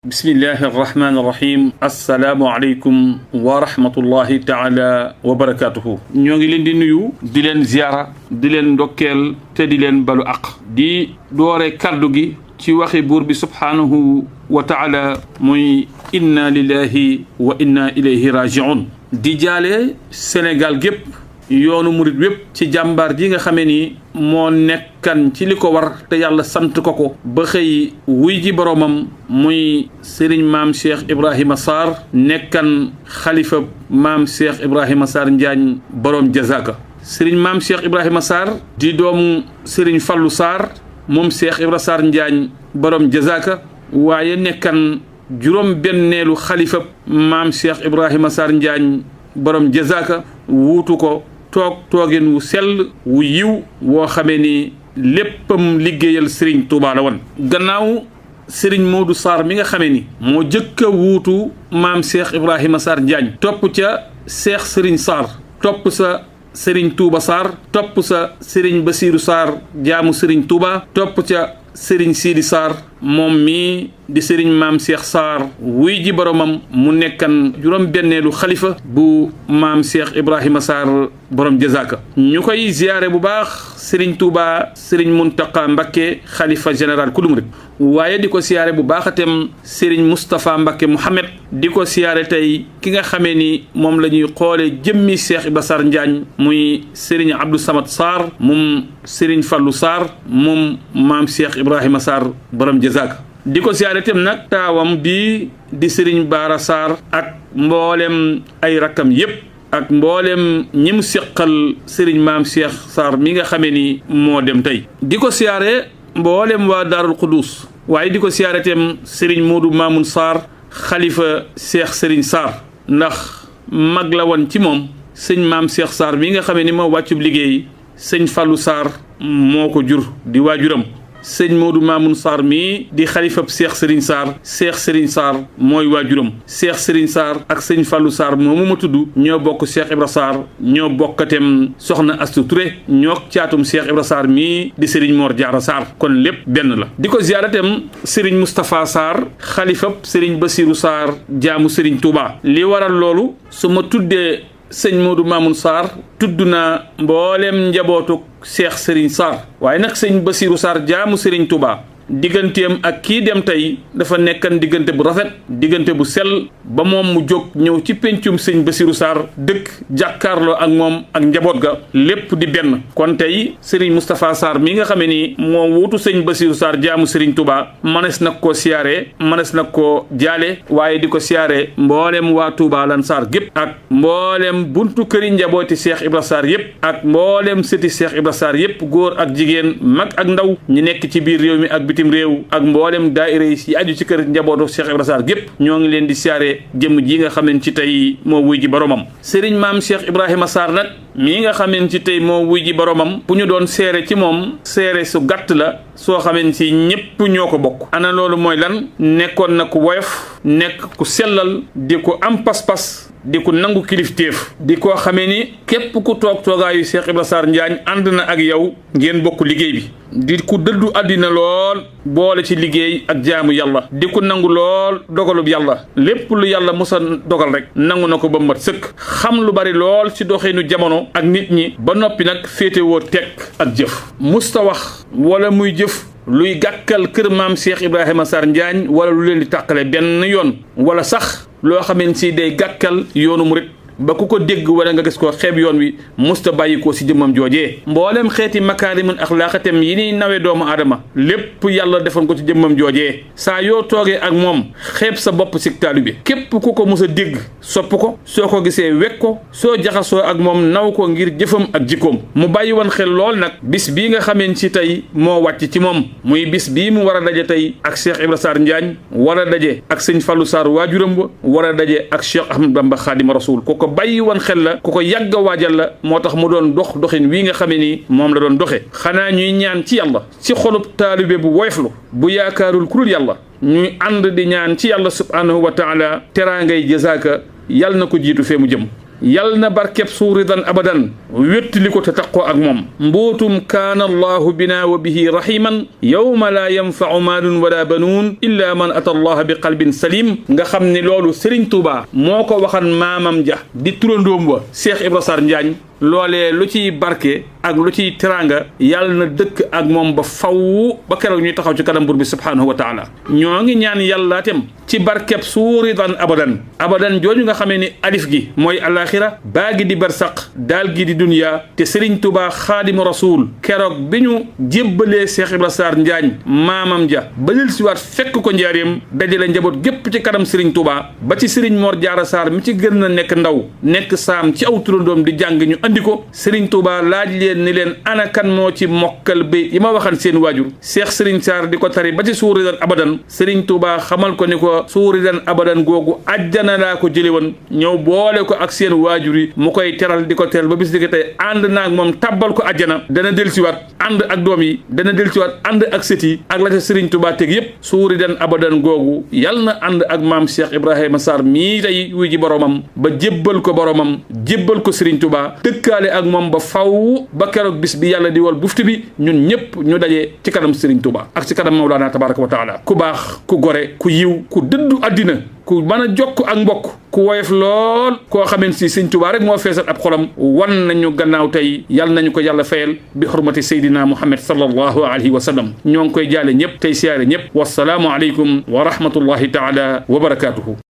bismillahi arrahmani irrahim asalaamualeykum wa rahmatullahi taala wa barakatuhu ñoo ngi leen di nuyu di leen ziyaara di leen ndokkeel te di leen balu aq di doore kaddu gi ci waxi buur bi subhaanahu wa taala muy inna lillahi wa inna ilayhi rajiun di jaale Sénégal gépp yoonu murit wépp ci jàmbaar ji nga xamee ni moo nekkan ci li ko war te yàlla sant ko ba xëy wuy ji boroomam muy sëriñ maam Cheikh Ibrahima Sarr nekkan xalifa maam Cheikh Ibrahima Sarr Njaañ boroom jazaka sëriñ maam Cheikh Ibrahima Sarr di doomu sëriñ Fallu Sarr moom Cheikh Ibrahima Sarr Njaañ boroom jazaka waaye nekkan juróom benneelu xalifa maam Cheikh Ibrahima Sarr Njaañ boroom jazaka wuutu ko toogin wu sell wu yiw woo xamee ni léppam liggéeyal Serigne Touba la woon gannaaw Serigne Modou Sarr mi nga xamee ni moo jëkk a wuutu maam Cheikh Ibrahima Sarr Njaañ topp ca Cheikh Serigne Sarr topp sa Serigne Touba Sarr topp sa Serigne Bassirou Sarr jaamu Serigne Touba topp ca Serigne Sidi Sarr moom mii di Serigne maam Cheikh Sarr wuy ji boromam mu nekkan juróom benneelu xalifa bu maam Cheikh Ibrahima Sarr borom jazaka ñu koy ziyaare bu baax Serigne Touba Serigne Mountakha Mbacké xalifa général ku murit waaye di ko siyaare bu baax atem Serigne Moustapha Mbacké Mouhamed di ko siyaare tey ki nga xamee ni moom la ñuy xoole jëmmi Cheikh Ibrahima Sarr Njaañ muy Serigne Abdou Samad Sarr moom Serigne Fallou Sarr moom maam Cheikh Ibrahima Sarr borom jazaka di ko siyaare itam nag taawam bii di Serigne Bara Sarr ak mboolem ay rakkam yépp ak mboolem ñi mu seqal Serigne maam Cheikh Sarr mi nga xamee ni moo dem tey di ko siyaare mboolem waa Daarul Quddus waaye di ko siyaare itam Serigne Modou Mamoun Sarr xalifa Cheikh Serigne Sarr ndax mag la woon ci moom sëñ maam Cheikh Sarr mi nga xamee ni moo wàccub liggéey sëñ Fallou Sarr moo ko jur di waajuram sëñ Modou Mamoun Sarr mii di xalifab Cheikh Serigne Sarr Cheikh Serigne Sarr mooy waajuram Cheikh Serigne Sarr ak sëñ Fallou Sarr moomu ma tudd ñoo bokk Cheikh Ibra Sarr ñoo bokkatem soxna Astou Touré ñoo caatum Cheikh Ibra Sarr mii di Serigne Mor Diarra Sarr kon lépp benn la di ko ziyaaratem Serigne Moustapha Sarr xalifab Serigne Bassirou Sarr jaamu Serigne Touba li waral loolu su ma tuddee sëñ Modou Mamoun Sarr tudd naa mboolem njabootu Cheikh Serigne Sarr waaye nag sëñ Bassirou Sarr jaamu Serigne Touba digganteem ak kii dem tey dafa nekkan diggante bu rafet diggante bu sell ba moom mu jóg ñëw ci pencum sëñ Bassirou Sarr dëkk jàkkaarloo ak moom ak njaboot ga lépp di benn kon tey Serigne Moustapha Sarr mi nga xamee ni moo wuutu sëñ Bassirou Sarr jaamu Serigne Touba manes nag koo siyaare manes nag koo jaale waaye di ko siyaare mboolem waa Touba lan Sarr gépp ak mboolem buntu këri njabooti Cheikh Ibra Sarr yépp ak mboolem sëti Cheikh Ibra Sarr yépp góor ak jigéen mag ak ndaw ñi nekk ci biir réew mi ak bitim réew ak mboolem daayira yi aju ci kër njabootu Cheikh Ibra Sarr gépp ñoo ngi leen di siyaare jëmm ji nga xameen ci tey moo wuy ji boromam Serigne maam Cheikh Ibrahima Sarr nag mii nga xameen ci tey moo wuy ji boromam bu ñu doon seere ci moom seere su gàtt la soo xameen ci ñépp ñoo ko bokk ana loolu mooy lan nekkoon na ku woyof nekk ku sellal di ko am pas-pas di ko nangu kilifteef di koo xamee ni képp ku toog toogaayu Cheikh Ibra Sarr Njaañ ànd na ak yow ngeen bokk liggéey bi di ku dëddu àddina lool boole ci liggéey ak jaamu yàlla di ko nangu lool dogalub yàlla lépp lu yàlla musa dogal rek nangu na ko ba mat sëkk xam lu bari lool ci doxinu jamono ak nit ñi ba noppi nag féetewoo tekk ak jëf musta wax wala muy jëf luy gàkkal kër maam Cheikh Ibrahima Sarr Njaañ wala lu leen di tàqale benn yoon wala sax loo xameen si day gàkkal yoonu murit ba ku ko dégg wala nga gis ko xeeb yoon wi musta bàyyi ko si jëmmam joojee mboolem xeeti makaarimul axlaaqitam yi niy nawe doomu aadama lépp yàlla defoon ko ci jëmmam joojee saa yoo toogee ak moom xeeb sa bopp si taalibe képp ku ko mos a dégg sopp ko soo ko gisee wekk ko soo jaxasoo ak moom naw ko ngir jëfam ak jikkoom mu bàyyi woon xel lool nag bis bii nga xameen ci tey moo wàcc ci moom muy bis bii mu war a daje tey ak Cheikh Ibra Sarr Njaañ war a daje ak sëñ Fallou Sarr waajuram ba war a daje ak Cheikh Ahmadou Bamba Xaadimu Rasuul bàyyi woon xel la ku ko yàgg a waajal la moo tax mu doon doxin wii nga xamee ni moom la doon doxe xanaa ñuy ñaan ci yàlla ci xolub taalibe bu woyoflu bu yaakaarul ku dul yàlla ñuy ànd di ñaan ci yàlla subhanahu wa taala teraangay jazaaka yàlla na ko jiitu fee mu jëm yal na barkeb suuridan abadan wéttali ko te taqoo ak moom mbootum kaana allahu bina wa bihi rahiman yawma laa yanfau maalun wala banuun illa man ata allaha bi qalbin salim nga xam ne loolu Serigne Touba moo ko waxan maamam ja di turandoom wa Cheikh Ibra Sarr Njaañ loolee lu ciy barke ak lu ciy teraanga yàlla na dëkk ak moom ba faw ba keroog ñuy taxaw ci kanam buur bi subhaanahu wa taala ñoo ngi ñaan yàlla tem ci barkeb suuridan abadan jooju nga xamee ni alif gi mooy alaxira baa gi di barsaq daal gi di dunya te Serigne Touba xaadimu rasul keroog bi ñu jébbalee Cheikh Ibra Sarr Njaañ maamam ja ba lil siwaat fekk ko njaareem dajale njaboot gépp ci kanam Serigne Touba ba ci Serigne Mor Jaara Sarr mi ci gën a nekk ndaw nekk saam ci aw turandoom di jàng ñu andi ko Serigne Touba laaj leen ni leen ana kan moo ci mokkal bay yi ma waxan seen waajur Cheikh Serigne Sarr di ko tari ba ci suuridan abadan Serigne Touba xamal ko ni ko suuridan abadan googu ajjana laa ko jële woon ñëw boole ko ak seen waajur yi mu koy teral di ko teral ba bis di ko tey ànd naag moom tabbal ko ajjana dana dellusiwaat ànd ak doom yi dana dellusiwaat ànd ak sët yi ak la ca Serigne Touba teg yépp suuridan abadan googu yal na ànd ak maam Cheikh Ibrahima Sarr mii tey wuy ji boromam ba jébbal ko boromam jébbal ko Serigne Touba dëkkaale ak moom ba faw ba keroog bis bi yàlla di wal bufti bi ñun ñëpp ñu daje ci kanam Serigne Touba ak ci kanam Mawlana tabaraka wa taala ku baax ku gore ku yiw ku dëddu àddina ku mën a jokk ak mbokk ku woyof lool koo xamante si Serigne Touba rek moo feesal ab xolam wan nañu gannaaw tey yal nañu ko yàlla fayal bi xurmati Seydina Muhammad sallallahu alayhi wa sallam ñoo ngi koy jaale ñëpp tey siyaare ñëpp wasalaamu aleykum wa rahmatullahi taala wa barakatuhu